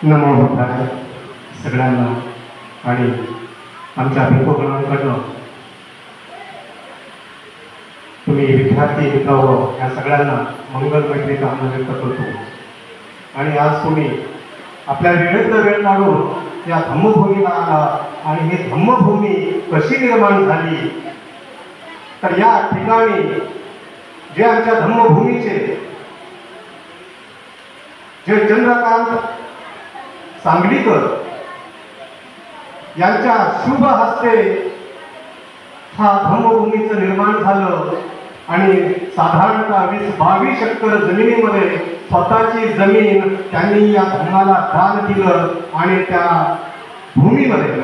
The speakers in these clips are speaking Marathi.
नमो बुद्धाय सगळ्यांना आणि आमच्या भिक्खूगणांकडनं तुम्ही विद्यार्थी मित्र या सगळ्यांना मंगल मैत्री कामना व्यक्त करतो। आणि आज तुम्ही आपल्या वेळेतला वेळ काढून या धम्मभूमीला आला आणि ही धम्मभूमी कशी निर्माण झाली तर या ठिकाणी जे आमच्या धम्मभूमीचे जे चंद्रकांत सांगलीकर यांच्या शुभ हस्ते हा धम्मभूमीचं निर्माण झालं आणि साधारणतः 20-22 एकर जमिनीमध्ये स्वतःची जमीन त्यांनी या धम्माला दान दिलं आणि त्या भूमीमध्ये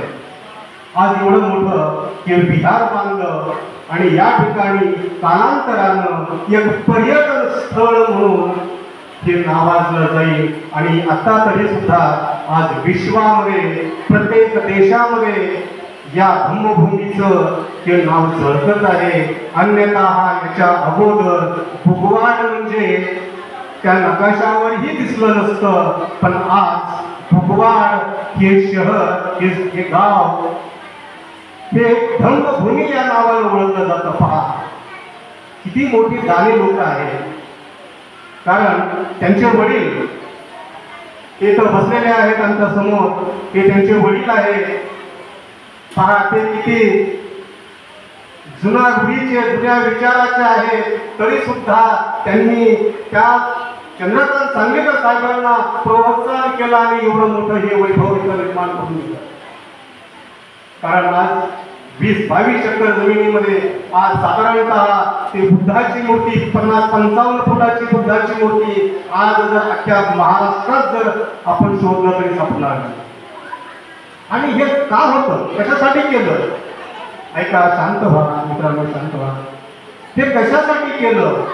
आज एवढं मोठं हे विहार बांधलं आणि या ठिकाणी कालांतरानं एक पर्यटन स्थळ म्हणून हे नावाजलं जाईल। आणि आता तरी सुद्धा आज विश्वामध्ये प्रत्येक देशामध्ये या धम्मभूमीचं हे नाव झळकत आहे। अन्यथा हा याच्या अगोदर भुगवाड म्हणजे त्या नकाशावरही दिसलं नसतं, पण आज भुगवाड हे शहर हे गाव हे धम्मभूमी या नावानं ओळखलं जातं। पहा किती मोठी दानी लोक आहेत, कारण त्यांचे वडील इथं बसलेले आहेत आमच्या समोर, हे त्यांचे वडील आहेत। पहा ते किती जुना रूढीचे जुन्या विचाराचे आहेत, तरी सुद्धा त्यांनी त्या चंद्रकांत सांगलीकर साहेबांना प्रोत्साहन केलं आणि एवढं मोठं हे वैभव इथं निर्माण करून दिलं। कारण आज 20-22 एकर जमिनीमध्ये आज साधारणतः ते बुद्धाची मूर्ती 50-55 फुटाची बुद्धाची मूर्ती आज जर अख्ख्या महाराष्ट्रात जर आपण शोधलं तरी सापडणार नाही। आणि हे का होतं, कशासाठी केलं? ऐका, शांत व्हा मित्रांनो, शांत व्हा। हे कशासाठी केलं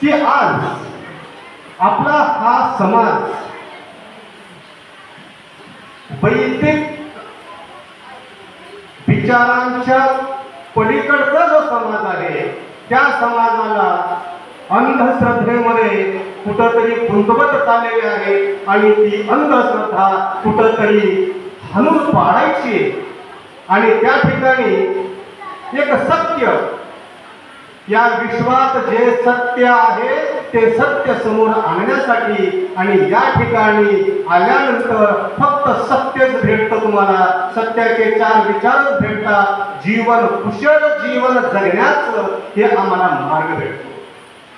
की आज आपला हा समाज वैयक्तिक विचारांच्या पलीकडचा जो समाज आहे त्या समाजाला अंधश्रद्धेमध्ये कुठंतरी गुंतवत चाललेले आहे आणि ती अंधश्रद्धा कुठंतरी हाणून पाडायची आणि त्या ठिकाणी एक सत्य, या विश्वात जे सत्य आहे ते सत्य समोर आणण्यासाठी आणि या ठिकाणी आल्यानंतर फक्त सत्यच भेटतं तुम्हाला, सत्याचे 4 विचारच भेटतात, जीवन कुशल जीवन जगण्याचं हे आम्हाला मार्ग भेटतो।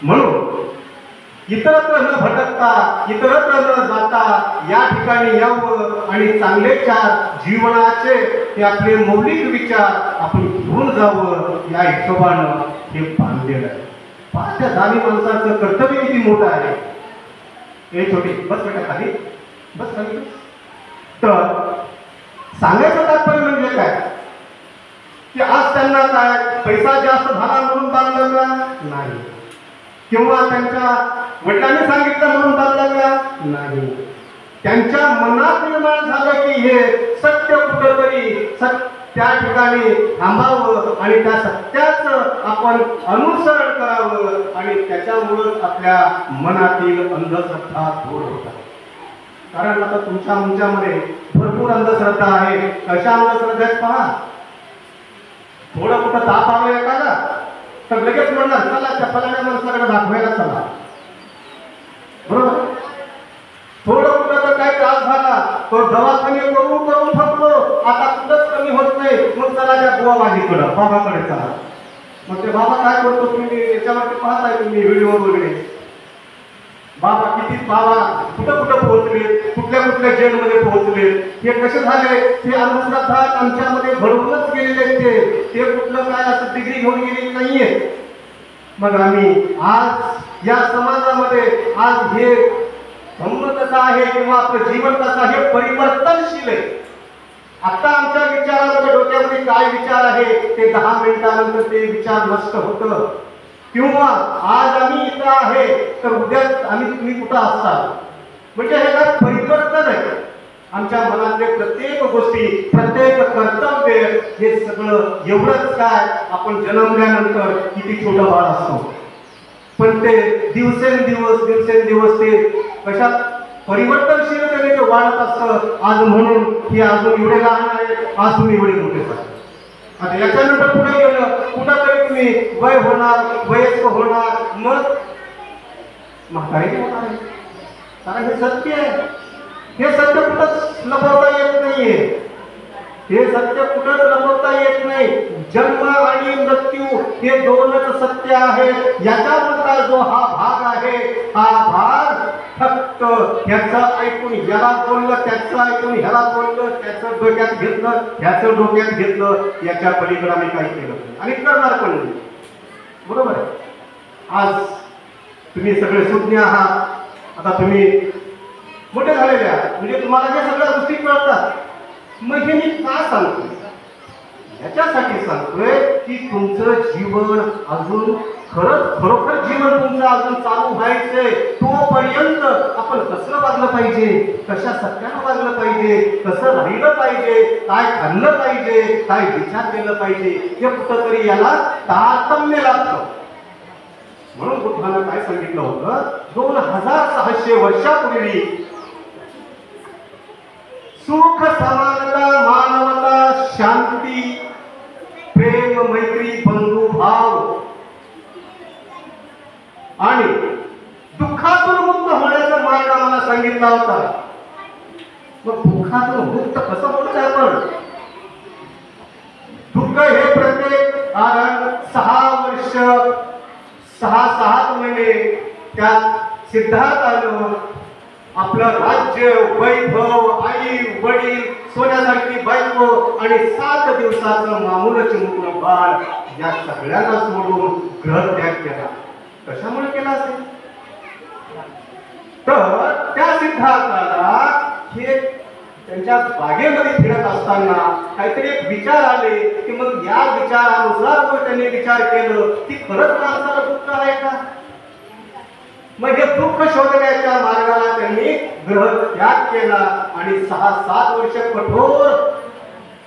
म्हणून इतरत्र न भटकता इतरत्र न जाता या ठिकाणी यावं आणि चांगले 4 जीवनाचे हे आपले मौलिक विचार आपण घेऊन जावं या हिशोबानं हे बांधलेलं आहे। त्या दानी माणसाचं कर्तव्य किती मोठं आहे। हे छोटी बस बेटा खाली बस खाली। तर सांगायचं तात्पर्य म्हणजे काय की आज त्यांना काय पैसा जास्त झाला म्हणून बांधलं का? नाही। किंवा त्यांच्या वडिलांनी सांगितलं म्हणून बांधलं का? नाही। त्यांच्या मनात निर्माण झालं की हे सत्य कुठंतरी त्या ठिकाणी थांबावं आणि त्या सत्याचं आपण अनुसरण करावं आणि त्याच्यामुळेच आपल्या मनातील अंधश्रद्धा दूर होतात। कारण आता तुमच्यामध्ये भरपूर अंधश्रद्धा आहे। कशा अंधश्रद्धेत पहा, थोडं कुठं ताप आलं एखादा तर लगेच म्हणणार चला त्या फलाण्या माणसाकडे दाखवायला चला, बरोबर? थोडं कुठं तर काय त्रास झाला तो दवाखाने करून करून थकलो, आता कुठंच कमी होत नाही, मग चला त्या बुवाबाजीकडं बाबाकडे चला। मग ते बाबा काय करतो तुम्ही याच्यावरती पाहताय तुम्ही व्हिडिओ वगैरे, बाबा किती बाबा कुठं कुठं पोहोचले, कुठल्या कुठल्या जेलमध्ये पोहोचले, हे कसे झाले? ते अंधश्रद्धा आमच्यामध्ये घडवूनच गेलेले ते कुठलं काय असं डिग्री घेऊन गेलेली नाहीये। मग आम्ही आज या समाजामध्ये आज हे धम्म कसा आहे किंवा आपलं जीवन कसं आहे परिवर्तनशील आहे। आता आमच्या विचारामध्ये डोक्यामध्ये काय विचार आहे ते 10 मिनिटानंतर ते विचार नष्ट होतं, किंवा आज आम्ही इथं आहे तर उद्या तुम्ही कुठं असता, म्हणजे हे काय परिवर्तन आहे। आमच्या मनातले प्रत्येक गोष्टी प्रत्येक कर्तव्य हे सगळं एवढंच काय, आपण जन्मल्यानंतर किती छोटं बाळ असतो पण ते दिवसेंदिवस ते कशात परिवर्तनशीलतेने ते वाढत असतं. आज म्हणून की अजून एवढे लहान आहेत, अजून एवढे मोठे झाले. आता याच्यानंतर पुढे गेलं, कुठंतरी तुम्ही वय होणार, वयस्क होणार, मग म्हातारे होणार आहे. कारण हे सत्य आहे. हे सत्य कुठंच लपवता येत नाहीये. हे सत्य कुठंच लपवता येत नाही. जन्म आणि मृत्यू हे दोनच सत्य आहेत. याच्यामधला जो हा भाग आहे, हा भाग फक्त ह्याचं ऐकून याला बोललं, त्याचं ऐकून ह्याला बोललं, त्याचं डोक्यात घेतलं, ह्याचं डोक्यात घेतलं, याच्या पलीकडे आम्ही काही केलं नाही आणि करणार पण नाही. बरोबर आहे. आज तुम्ही सगळे सुज्ञ आहात. आता तुम्ही मोठे झालेले आहात, म्हणजे तुम्हाला ज्या सगळ्या गोष्टी कळतात. मग हे मी का सांगतोय? याच्यासाठी सांगतोय की तुमचं जीवन अजून खरोखर जीवन तुमचं अजून चालू व्हायचंय. तोपर्यंत आपण कसं वागलं पाहिजे, कशा सत्यानं वागलं पाहिजे, कसं राहिलं पाहिजे, काय खाल्लं पाहिजे, काय विचार केलं पाहिजे, हे कुठंतरी याला तारतम्य लागतं. म्हणून बुद्धानं काय सांगितलं होतं, 2600 वर्षापूर्वी सुख, समानता, मानवता, शांती, प्रेम, मैत्री, बंधुभाव आणि दुःखातून मुक्त होण्याचा मार्ग आम्हाला सांगितला होता. मग दुःखातून मुक्त कसं होतं आपण? दुःख हे प्रत्येक 6 वर्ष 6 महिने त्यात सिद्धार्थानं आपलं राज्य, वैभव, आई वडील, सोन्यासारखी बायको आणि 7 दिवसाचं मामूलचं मुलं बाळ या सगळ्यांना सोडून ग्रहत्याग केला. कशामुळे केला असेल? तर त्या सिद्धार्थाला हे त्यांच्या बागेमध्ये फिरत असताना काहीतरी एक विचार आले की मग या विचारानुसार त्यांनी विचार केलं की खरंच माणसाला दुःख आहे का? मग हे दुःख शोधण्याच्या मार्गाला त्यांनी ग्रहत्याग केला आणि 6-7 वर्ष कठोर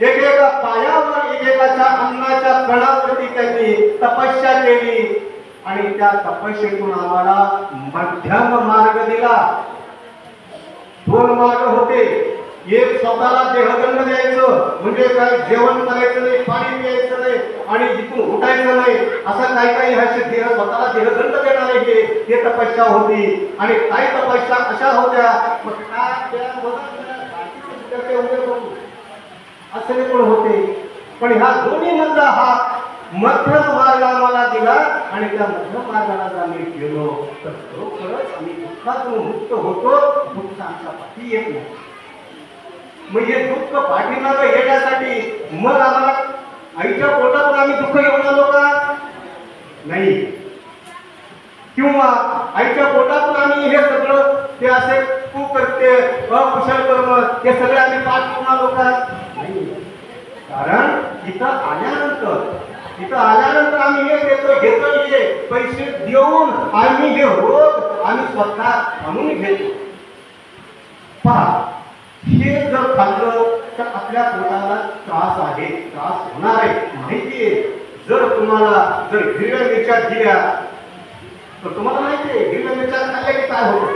एकेका पायावर, एकेकाच्या अन्नाच्या कणावरती त्यांनी तपस्या केली आणि त्या तपस्येतून आम्हाला मध्यम मार्ग दिला. 2 मार्ग होते. एक स्वतःला देहदंड द्यायचं, म्हणजे काय, जेवण करायचं नाही, पाणी प्यायचं नाही आणि इथून उठायचं नाही, असं काही ह्या देह स्वतःला देहदंड देणारे हे तपस्या होती. आणि काही तपस्या अशा होत्या असे पण होते. पण ह्या दोन्ही मधला हा मध्यम मार्ग आम्हाला दिला आणि त्या मध्यम मार्गाला जर आम्ही गेलो तर खरोखरच आम्ही दुःखातून मुक्त होतो. दुःख आमच्या पाठी येत नाही. मग हे दुःख पाठीमागं येण्यासाठी मग आम्हाला आईच्या पोटातून आम्ही दुःख घेऊन आलो का? नाही. किंवा आईच्या पोटातून आम्ही हे सगळं ते असे कुकृत्य, अकुशल कर्म हे सगळे आम्ही पाठ करून आलो का? नाही. कारण इथं आल्यानंतर आम्ही हे घेतो हे पैसे देऊन आम्ही हे रोग आम्ही स्वतः आणून घेतो. पहा, हे जर खाल्लं तर आपल्या पोटाला त्रास आहे, त्रास होणार आहे, माहितीये. जर तुम्हाला जर हिरव्या मिरच्या दिल्या तर तुम्हाला माहितीये हिरव्या मिरच्या खाल्ल्या की काय होतं.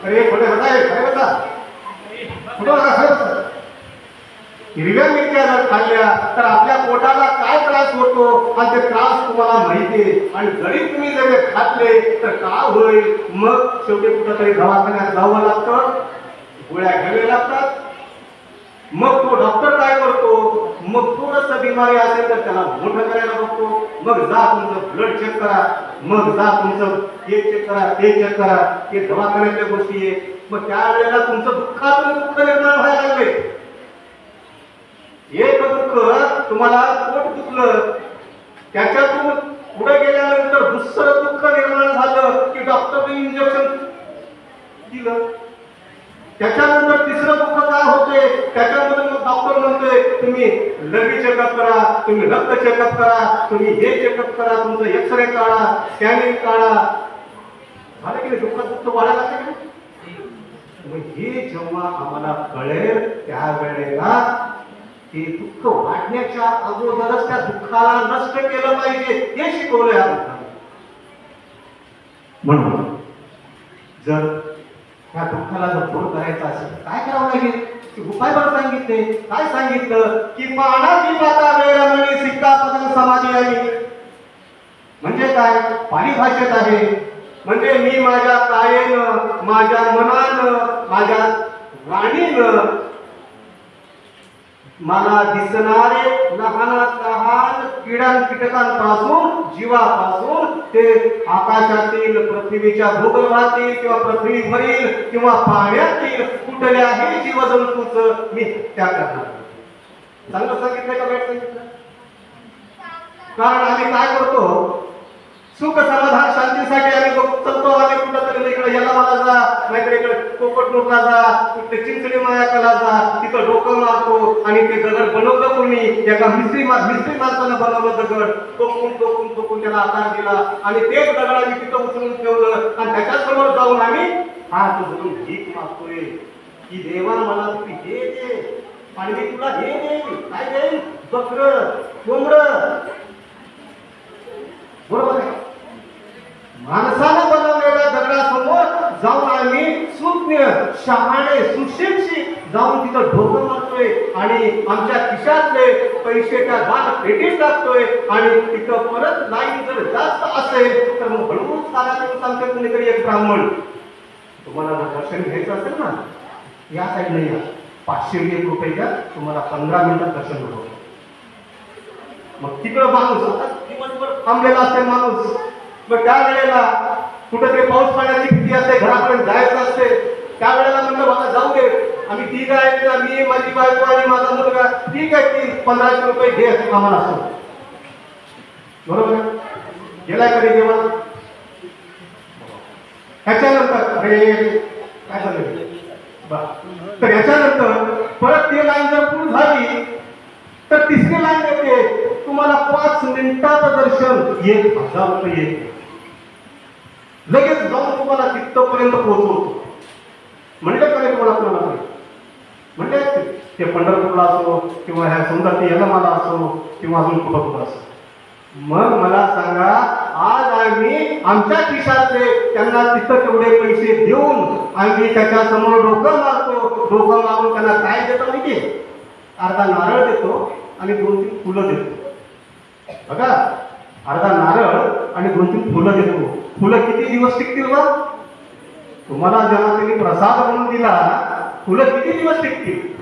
अरे खोटे बताय काय बता कुठं हिरव्या मिरच्या जर खाल्ल्या तर आपल्या पोटाला काय त्रास होतो आणि ते त्रास तुम्हाला माहितीये. आणि जरी तुम्ही जर खाल्ले तर काय होईल? मग शेवटी कुठंतरी दवाखान्यात जावं लागतं, गोळ्या घ्यावे लागतात. मग तो डॉक्टर काय करतो? मग थोडस बिमारी असेल तर त्याला मोठं करायला बघतो. मग जा तुमचं ब्लड चेक करा, मग जा तुमचं हे चेक करा, ते चेक करा. हे दवाखान्यातल्या गोष्टी आहे. मग त्यावेळेला तुमचं दुःखातून दुःख निर्माण व्हायला लागले. एक दुःख तुम्हाला पोट दुखलं, त्याच्यातून पुढे गेल्यानंतर दुसरं दुःख निर्माण झालं की डॉक्टरने इंजेक्शन दिलं. त्याच्यानंतर तिसरं दुःख काय होते? त्याच्यामध्ये मग डॉक्टर म्हणतोय तुम्ही लघवी चेकअप करा, तुम्ही रक्त चेकअप करा, तुम्ही हे चेकअप करा, तुमचं एक्सरे काढा, स्कॅनिंग काढा. झालं की दुःख वाढायला लागले. मग हे जेव्हा आम्हाला कळेल त्यावेळेला ते दुःख वाढण्याच्या अगोदरच त्या दुःखाला नष्ट केलं पाहिजे हे शिकवलंय या दुःखाला. म्हणून जर ह्या दुःखाला जर दूर करायचा असेल काय करावं लागेल? उपाय पण सांगितले. काय सांगितलं की पानाची पाता वेरमणी सिक्का पदन समाधी आहे. म्हणजे काय? पाली भाषेत आहे. म्हणजे मी माझ्या कायेनं, माझ्या मनानं, माझ्या वाणीनं मला दिसणारे लहानात लहान किड्यां कीटकांपासून, जीवापासून ते आकाशातील, पृथ्वीच्या भूगर्भातील किंवा पृथ्वीवरील किंवा पाण्यातील कुठल्याही जीवजंतूच मी हत्या करणार. चांगलं सांगितलं का वाईट सांगितलं? कारण आम्ही काय करतो? सुख समाधान शांतीसाठी आम्ही चलतो. आम्ही कुठं तरी इकडे यल्लामाला जा, नाहीतर इकडे कोकटनूरला जा, कुठे चिंचणी मायाकाला जा, तिथं डोकं मारतो आणि ते दगड बनवलं कोणी एका मिस्त्री माणसानं बनवलं दगड. टोकून त्याला आकार दिला आणि तेच दगड आम्ही तिथं उचलून ठेवलं आणि त्याच्यासमोर जाऊन आम्ही हात जोडून भीक मागतोय की देवा मला तुम्ही हे दे आणि मी तुला हे देईन. काय देईन? बकरं, कोंबडं. बरोबर आहे. माणसानं बनवलेल्या दगडासमोर जाऊन आम्ही सुज्ञ, शहाणे, सुशिक्षित जाऊन तिथं डोकं मारतोय आणि आमच्या खिशातले पैसे त्या दान पेटीत टाकतोय आणि तिथं परत लाईन जर जास्त असेल तर मग हळूच कानातून सांगते कुणीतरी एक ब्राह्मण, तुम्हाला जर दर्शन घ्यायचं असेल ना या साईडने या, 501 रुपये द्या, तुम्हाला 15 मिनिटात दर्शन होतं. मग तिकडं माणूस आता दिवसभर थांबलेला असेल माणूस. मग त्या वेळेला कुठेतरी पाऊस पाण्याची भीती असते, घरापर्यंत जायचं असते. त्यावेळेला म्हणलं मला जाऊ दे, आम्ही ठीक आहे, मी माझी बायको आणि माझा मुलगा ठीक आहे, की 1500 रुपये घे आम्हाला असतो. बरोबर गेलाय कधी जेवण? ह्याच्यानंतर काय झालं तर ह्याच्यानंतर परत ते लाईन जर पूर्ण झाली तर तिसरी लाईन येते, तुम्हाला 5 मिनिटात दर्शन 1000 रुपये येते. लगेच जाऊन तुम्हाला तिथपर्यंत पोहोचवतो. म्हणजे काय तुम्हाला म्हणजे ते पंढरपूरला असो किंवा ह्या समजा ते यल्लामाला असो किंवा अजून कुठं असो. मग मला सांगा, आज आम्ही आमच्या खिशातले त्यांना तिथं तेवढे पैसे देऊन आम्ही त्याच्या समोर डोकं मारतो. डोकं मारून त्यांना काय देतो माहिती? अर्धा नारळ देतो आणि 2-3 फुलं देतो. बघा, अर्धा नारळ आणि 2-3 फुलं देतो. फुलं किती दिवस टिकतील बा? तुम्हाला जेव्हा त्यांनी प्रसाद म्हणून दिला, फुलं किती दिवस टिकतील?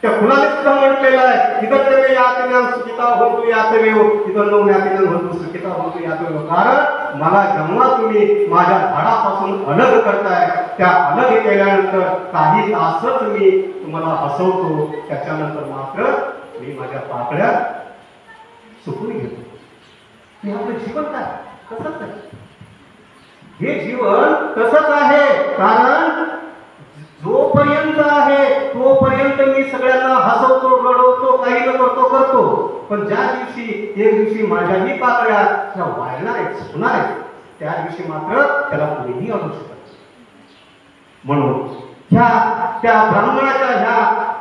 त्या फुलाने सुद्धा म्हटलेलं आहे, इथं ते यातनाम सुखिता होतो यातवेव, इथं नो यातनाम होतो सुखिता होतो यातवेव. कारण मला जेव्हा तुम्ही माझ्या झाडापासून अलग करताय, त्या अलग केल्यानंतर काही तासच मी तुम्हाला हसवतो, त्याच्यानंतर मात्र मी माझ्या पाकळ्या सुकून घेतो. हे आपलं जीवन काय? तसंच आहे. हे जीवन तसंच आहे. कारण जोपर्यंत आहे तोपर्यंत मी सगळ्यांना हसवतो, रडवतो, काही न करतो. पण ज्या दिवशी एक दिवशी माझ्याही पाकळ्या त्या वाढणार आहेत, सुकणार आहेत, त्या दिवशी मात्र त्याला कोणीही आणू शकत. म्हणून त्या ब्राह्मणाच्या ह्या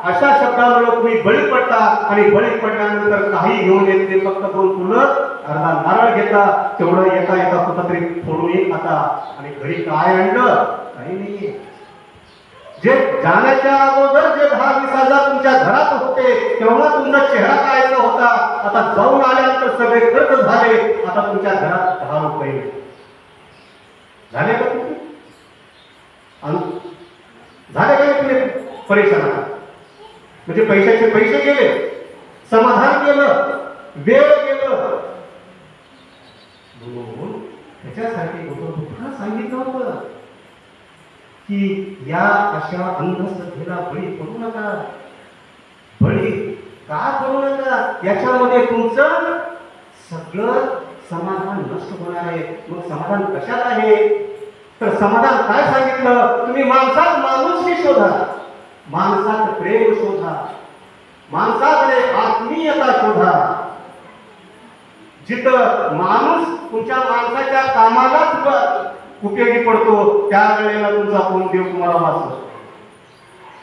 अशा शब्दामुळे तुम्ही बळी पडता आणि बळी पडल्यानंतर काही घेऊन येत नाही, फक्त 2 फुलं, अर्धा नारळ घेता, तेवढं एका कुठंतरी फोडून खाता आणि घरी काय आणलं? काही नाही. जे जाण्याच्या अगोदर जे 10-20 हजार तुमच्या घरात होते तेव्हा तुमचा चेहरा कायचा होता, आता जाऊन आल्यानंतर सगळे खर्च झाले, आता तुमच्या घरात 10 रुपये झाले का? झाले का तुम्ही परेशान? म्हणजे पैशाचे पैसे गेले, समाधान गेलं, वेळ गेलं. म्हणून त्याच्यासाठी तुम्हाला सांगितलं होतं की या अशा अंधश्रद्धेला बळी पडू नका. बळी का पडू नका? याच्यामध्ये तुमचं सगळं समाधान नष्ट होणार आहे. मग समाधान कशात आहे? तर समाधान काय सांगितलं? तुम्ही माणसात माणुसकी शोधा, माणसात प्रेम शोधा, माणसाकडे आत्मीयता शोधा. जिथं माणूस तुमच्या माणसाच्या कामालाच उपयोगी पडतो त्यावेळेला तुमचा कोण देव तुम्हाला वाचतो.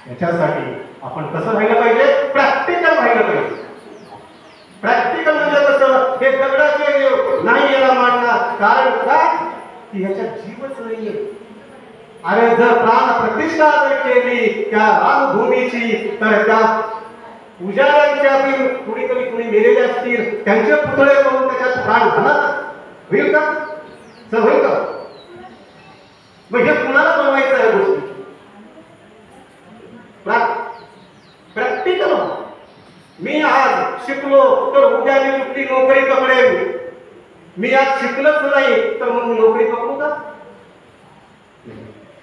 याच्यासाठी आपण कसं राहिलं पाहिजे? प्रॅक्टिकल राहिलं पाहिजे. प्रॅक्टिकल म्हणजे कसं? हे दगडाचे देव नाही याला मानणार. कारण का? की ह्याच्यात जीवच नाहीये. अरे जर प्राण प्रतिष्ठा जर केली त्या रामभूमीची तर त्या पुजाऱ्यांच्यातील कुणीतरी कुणी मेलेले असतील त्यांचे पुतळे करून त्याच्यात प्राण घालत होईल का? सर होईल का? मग हे कुणाला बनवायचं आहे गोष्टी? प्रॅक्टिकल. मी आज शिकलो तर उद्या मी कुठली नोकरी पकडेल. मी आज शिकलोच नाही तर मग मी नोकरी पकडू का?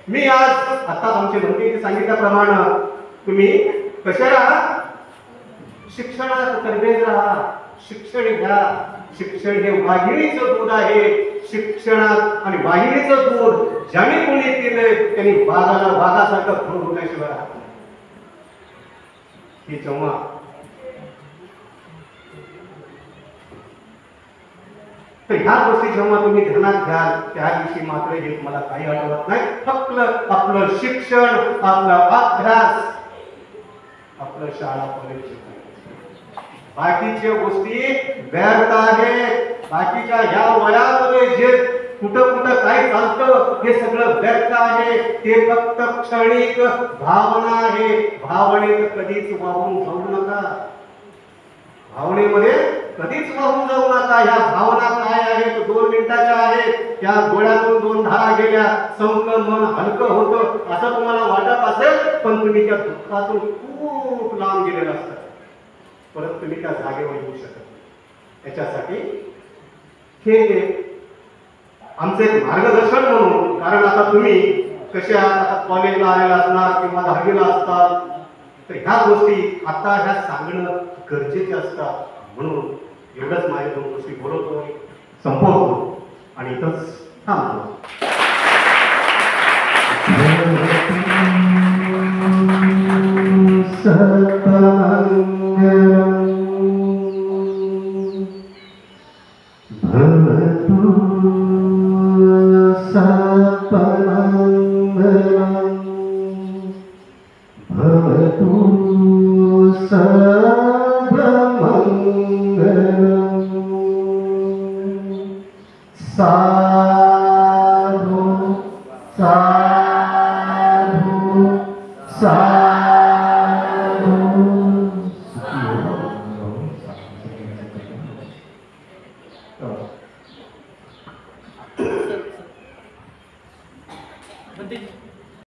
मी आज आता आमच्या मंत्रीने सांगितल्याप्रमाणे तुम्ही कसे राहा? शिक्षणात तरबेज राहा. शिक्षण घ्या. शिक्षण हे वाघिणीचं दूध आहे. शिक्षणात आणि वाघिणीचं दूध ज्याने कोणी पिले त्यांनी वाघाला वाघासारखं फोड होण्याशिवाय राहत नाही. ही जेव्हा तर ह्या गोष्टी जेव्हा तुम्ही ध्यानात घ्याल त्या दिवशी मात्र हे तुम्हाला काही आठवत नाही. फक्त आपलं शिक्षण, आपला अभ्यास, आपलं शाळा कॉलेज, बाकीच्या गोष्टी व्यर्थ आहेत. बाकीच्या ह्या वयामध्ये जे कुठं कुठं काय चालतं हे सगळं व्यर्थ आहे. ते फक्त क्षणिक भावना आहे. भावनेत कधीच वाहून जाऊ नका. भावनेमध्ये कधीच वाहून जाऊ नका. ह्या भावना काय आहेत? 2 मिनिटाच्या आहेत. त्या डोळ्यातून 2 धारा गेल्या, संपलं, मन हलकं होतं असं तुम्हाला वाटत असेल, पण तुम्ही त्या दुःखातून खूप लांब गेलेला असतात. परत तुम्ही त्या जागेवर येऊ शकत नाही. त्याच्यासाठी हे आमचं एक मार्गदर्शन म्हणून, कारण आता तुम्ही कसे आता कॉलेजला आलेला असणार किंवा 10वीला असतात, तर ह्या गोष्टी आता ह्या सांगणं गरजेचे असतात. म्हणून एवढंच माझ्या 2 गोष्टी बोलवतो, संपवतो आणि इथंच थांबतो. साधु साधु साधु